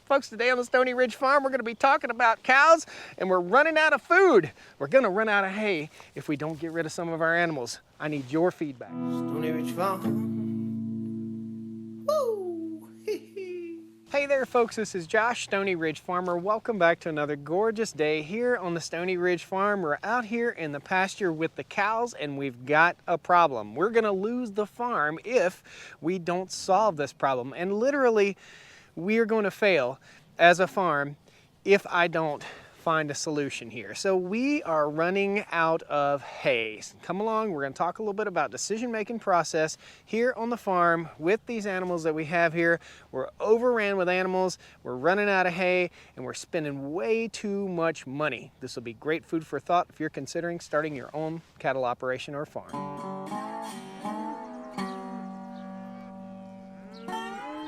Folks, today on the Stoney Ridge Farm, we're going to be talking about cows, and we're running out of food. We're going to run out of hay if we don't get rid of some of our animals. I need your feedback. Stoney Ridge Farm. Woo! Hey there, folks. This is Josh, Stoney Ridge Farmer. Welcome back to another gorgeous day here on the Stoney Ridge Farm. We're out here in the pasture with the cows, and we've got a problem. We're going to lose the farm if we don't solve this problem. And literally, we are going to fail as a farm if I don't find a solution here. So we are running out of hay. Come along, we're going to talk a little bit about decision-making process here on the farm with these animals that we have here. We're overran with animals, we're running out of hay, and we're spending way too much money. This will be great food for thought if you're considering starting your own cattle operation or farm.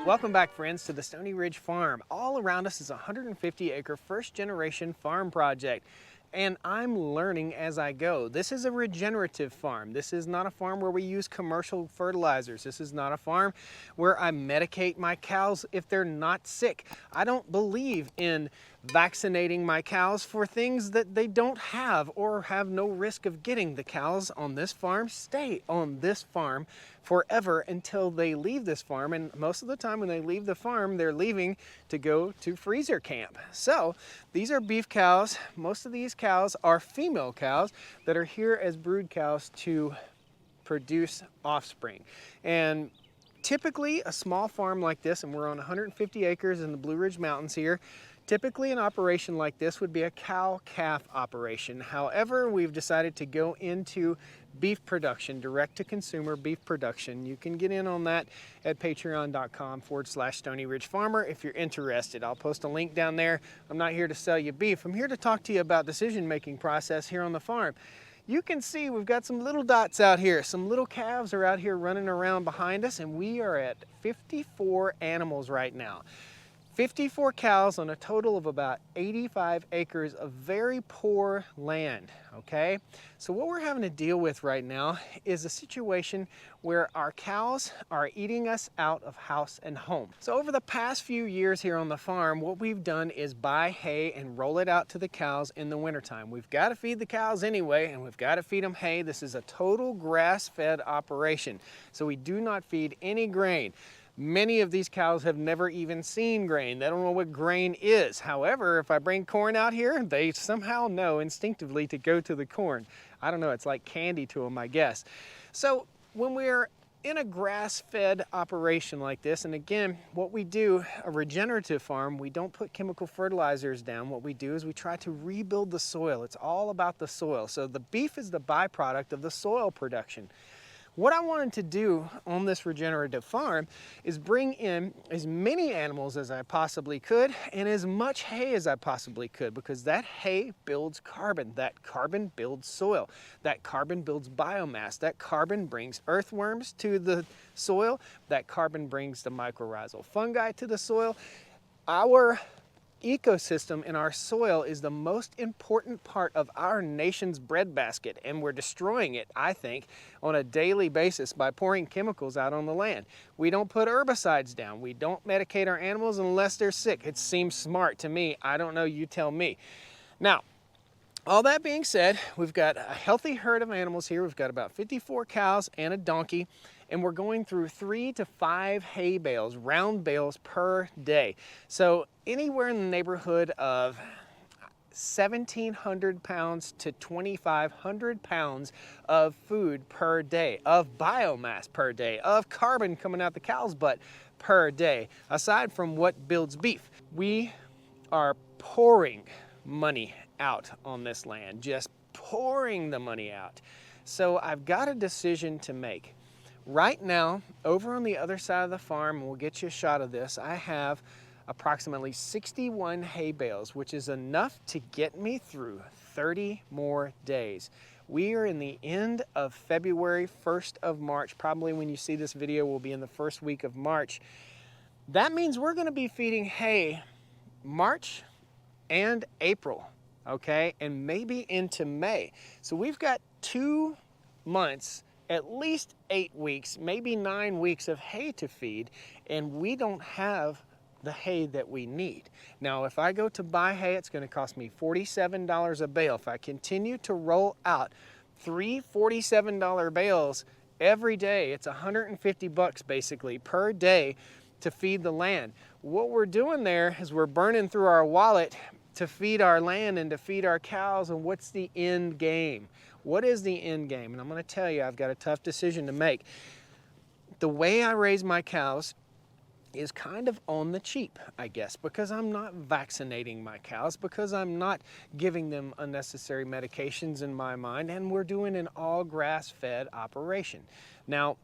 Welcome back, friends, to the Stoney Ridge Farm. All around us is a 150-acre first-generation farm project, and I'm learning as I go. This is a regenerative farm. This is not a farm where we use commercial fertilizers. This is not a farm where I medicate my cows if they're not sick. I don't believe in vaccinating my cows for things that they don't have or have no risk of getting. The cows on this farm stay on this farm forever until they leave this farm, and most of the time when they leave the farm, they're leaving to go to freezer camp. So these are beef cows. Most of these cows are female cows that are here as brood cows to produce offspring. And typically a small farm like this, and we're on 150 acres in the Blue Ridge Mountains here, typically an operation like this would be a cow-calf operation. However, we've decided to go into beef production, direct-to-consumer beef production. You can get in on that at patreon.com/Stoney Ridge Farmer if you're interested. I'll post a link down there. I'm not here to sell you beef. I'm here to talk to you about decision-making process here on the farm. You can see we've got some little dots out here. Some little calves are out here running around behind us, and we are at 54 animals right now. 54 cows on a total of about 85 acres of very poor land, okay? So what we're having to deal with right now is a situation where our cows are eating us out of house and home. So over the past few years here on the farm, what we've done is buy hay and roll it out to the cows in the wintertime. We've got to feed the cows anyway, and we've got to feed them hay. This is a total grass-fed operation, so we do not feed any grain. Many of these cows have never even seen grain. They don't know what grain is. However, if I bring corn out here, they somehow know instinctively to go to the corn. I don't know, it's like candy to them, I guess. So when we're in a grass-fed operation like this, and again, what we do, a regenerative farm, we don't put chemical fertilizers down. What we do is we try to rebuild the soil. It's all about the soil. So the beef is the byproduct of the soil production. What I wanted to do on this regenerative farm is bring in as many animals as I possibly could and as much hay as I possibly could, because that hay builds carbon. That carbon builds soil. That carbon builds biomass. That carbon brings earthworms to the soil. That carbon brings the mycorrhizal fungi to the soil. Our ecosystem in our soil is the most important part of our nation's breadbasket, and we're destroying it, I think, on a daily basis by pouring chemicals out on the land. We don't put herbicides down. We don't medicate our animals unless they're sick. It seems smart to me. I don't know, you tell me. Now, all that being said, we've got a healthy herd of animals here. We've got about 54 cows and a donkey, and we're going through 3 to 5 hay bales, round bales per day. So anywhere in the neighborhood of 1,700 pounds to 2,500 pounds of food per day, of biomass per day, of carbon coming out the cow's butt per day, aside from what builds beef. We are pouring money out on this land, just pouring the money out. So I've got a decision to make. Right now, over on the other side of the farm, and we'll get you a shot of this, I have approximately 61 hay bales, which is enough to get me through 30 more days. We are in the end of February, 1st of March. Probably when you see this video, we'll be in the first week of March. That means we're going to be feeding hay March and April, okay, and maybe into May. So we've got 2 months, at least 8 weeks, maybe 9 weeks of hay to feed, and we don't have the hay that we need. Now, if I go to buy hay, it's going to cost me $47 a bale. If I continue to roll out 3 $47 bales every day, it's 150 bucks basically per day to feed the land. What we're doing there is we're burning through our wallet to feed our land and to feed our cows. And what's the end game? What is the end game? And I'm going to tell you, I've got a tough decision to make. The way I raise my cows is kind of on the cheap, I guess, because I'm not vaccinating my cows, because I'm not giving them unnecessary medications in my mind, and we're doing an all grass-fed operation. Now,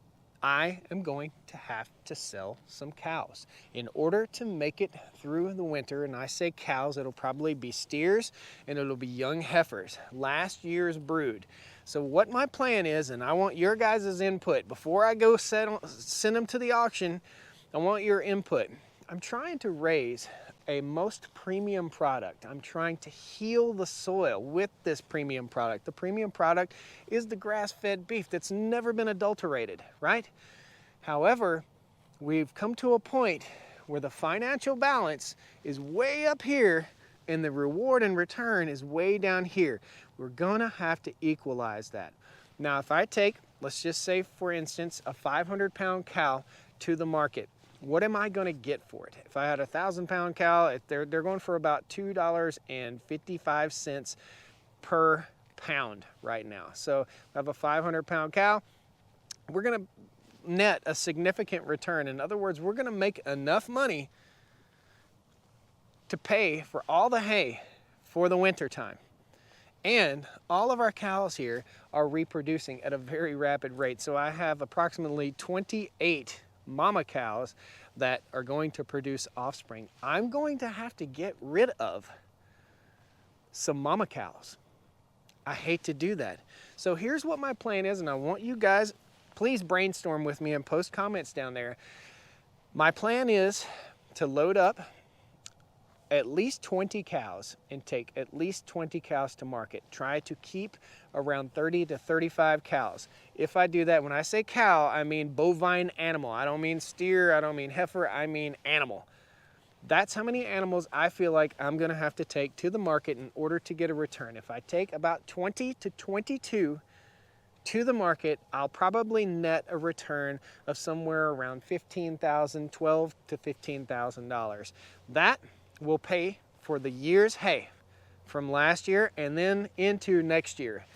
I am going to have to sell some cows in order to make it through the winter. And I say cows, it'll probably be steers and it'll be young heifers, last year's brood. So what my plan is, and I want your guys' input before I go send them to the auction, I want your input. I'm trying to raise a most premium product. I'm trying to heal the soil with this premium product. The premium product is the grass-fed beef that's never been adulterated, right? However, we've come to a point where the financial balance is way up here and the reward and return is way down here. We're gonna have to equalize that. Now, if I take, let's just say for instance, a 500-pound cow to the market, what am I going to get for it? If I had a 1,000-pound cow, they're going for about $2.55 per pound right now. So if I have a 500-pound cow, we're going to net a significant return. In other words, we're going to make enough money to pay for all the hay for the winter time. And all of our cows here are reproducing at a very rapid rate. So I have approximately 28 mama cows that are going to produce offspring. I'm going to have to get rid of some mama cows. I hate to do that. So here's what my plan is, and I want you guys, please brainstorm with me and post comments down there. My plan is to load up at least 20 cows and take at least 20 cows to market. Try to keep around 30 to 35 cows. If I do that, when I say cow, I mean bovine animal. I don't mean steer, I don't mean heifer, I mean animal. That's how many animals I feel like I'm gonna have to take to the market in order to get a return. If I take about 20 to 22 to the market, I'll probably net a return of somewhere around $15,000, $12,000 to $15,000. That will pay for the year's hay from last year and then into next year.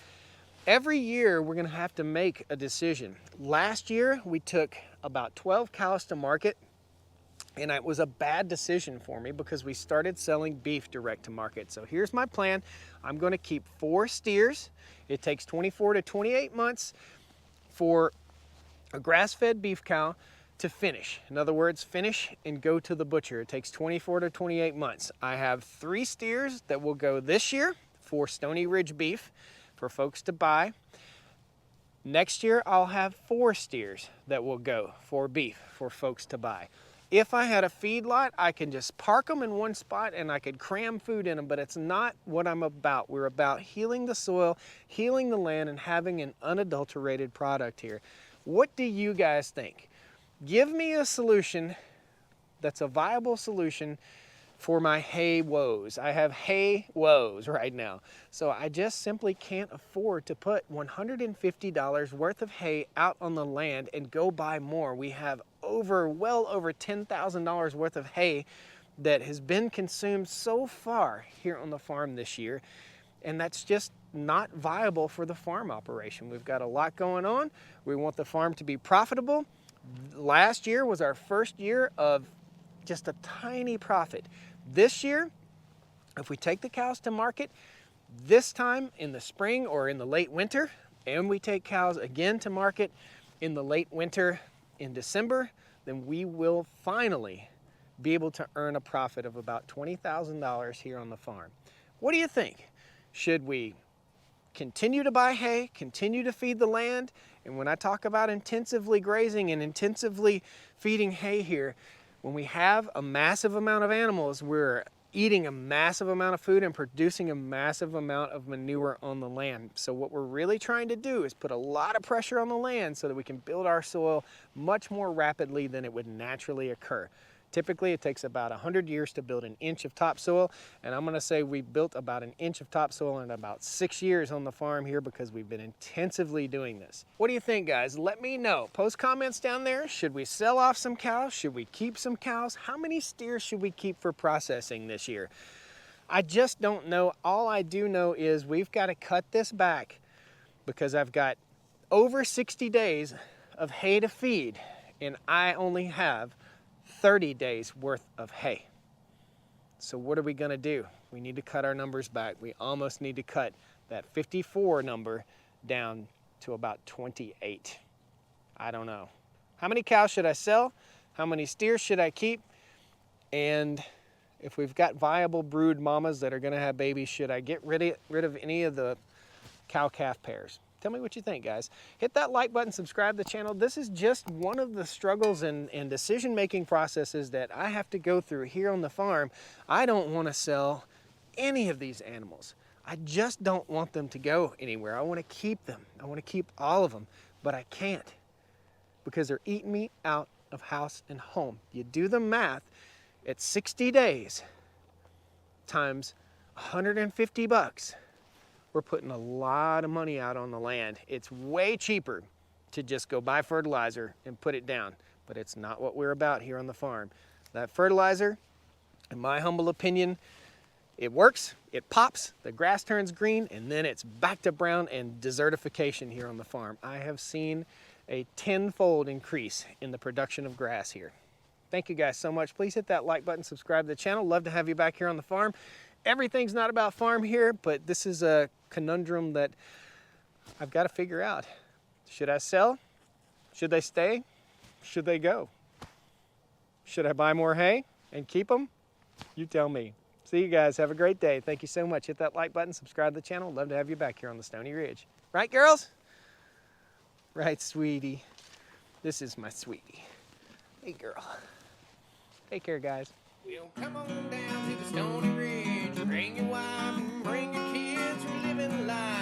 Every year we're going to have to make a decision. Last year we took about 12 cows to market, and it was a bad decision for me because we started selling beef direct to market. So here's my plan. I'm going to keep 4 steers. It takes 24 to 28 months for a grass-fed beef cow to finish. In other words, finish and go to the butcher. It takes 24 to 28 months. I have 3 steers that will go this year for Stoney Ridge beef for folks to buy. Next year, I'll have 4 steers that will go for beef for folks to buy. If I had a feedlot, I can just park them in one spot and I could cram food in them, but it's not what I'm about. We're about healing the soil, healing the land, and having an unadulterated product here. What do you guys think? Give me a solution that's a viable solution for my hay woes. I have hay woes right now. So I just simply can't afford to put $150 worth of hay out on the land and go buy more. We have well over $10,000 worth of hay that has been consumed so far here on the farm this year. And that's just not viable for the farm operation. We've got a lot going on. We want the farm to be profitable. Last year was our first year of just a tiny profit. This year, if we take the cows to market this time in the spring or in the late winter, and we take cows again to market in the late winter in December, then we will finally be able to earn a profit of about $20,000 here on the farm. What do you think? Should we continue to buy hay, continue to feed the land? And when I talk about intensively grazing and intensively feeding hay here, when we have a massive amount of animals, we're eating a massive amount of food and producing a massive amount of manure on the land. So what we're really trying to do is put a lot of pressure on the land so that we can build our soil much more rapidly than it would naturally occur. Typically, it takes about 100 years to build an inch of topsoil, and I'm gonna say we built about an inch of topsoil in about 6 years on the farm here because we've been intensively doing this. What do you think, guys? Let me know. Post comments down there. Should we sell off some cows? Should we keep some cows? How many steers should we keep for processing this year? I just don't know. All I do know is we've got to cut this back because I've got over 60 days of hay to feed, and I only have 30 days worth of hay. So what are we gonna do? We need to cut our numbers back. We almost need to cut that 54 number down to about 28. I don't know. How many cows should I sell? How many steers should I keep? And if we've got viable brood mamas that are gonna have babies, should I get rid of any of the cow-calf pairs? Tell me what you think, guys. Hit that like button, subscribe to the channel. This is just one of the struggles and decision-making processes that I have to go through here on the farm. I don't want to sell any of these animals. I just don't want them to go anywhere. I want to keep them. I want to keep all of them, but I can't because they're eating me out of house and home. You do the math, at 60 days times 150 bucks. We're putting a lot of money out on the land. It's way cheaper to just go buy fertilizer and put it down, but it's not what we're about here on the farm. That fertilizer, in my humble opinion, it works, it pops, the grass turns green, and then it's back to brown and desertification here on the farm. I have seen a tenfold increase in the production of grass here. Thank you guys so much. Please hit that like button, subscribe to the channel. Love to have you back here on the farm. Everything's not about farm here, but this is a conundrum that I've got to figure out. Should I sell? Should they stay? Should they go? Should I buy more hay and keep them? You tell me. See you guys. Have a great day. Thank you so much. Hit that like button, subscribe to the channel. Love to have you back here on the Stoney Ridge. Right, girls? Right, sweetie. This is my sweetie. Hey, girl. Take care, guys. Well, come on down to the Stoney Ridge. Bring your wife and bring your kids. We're living life.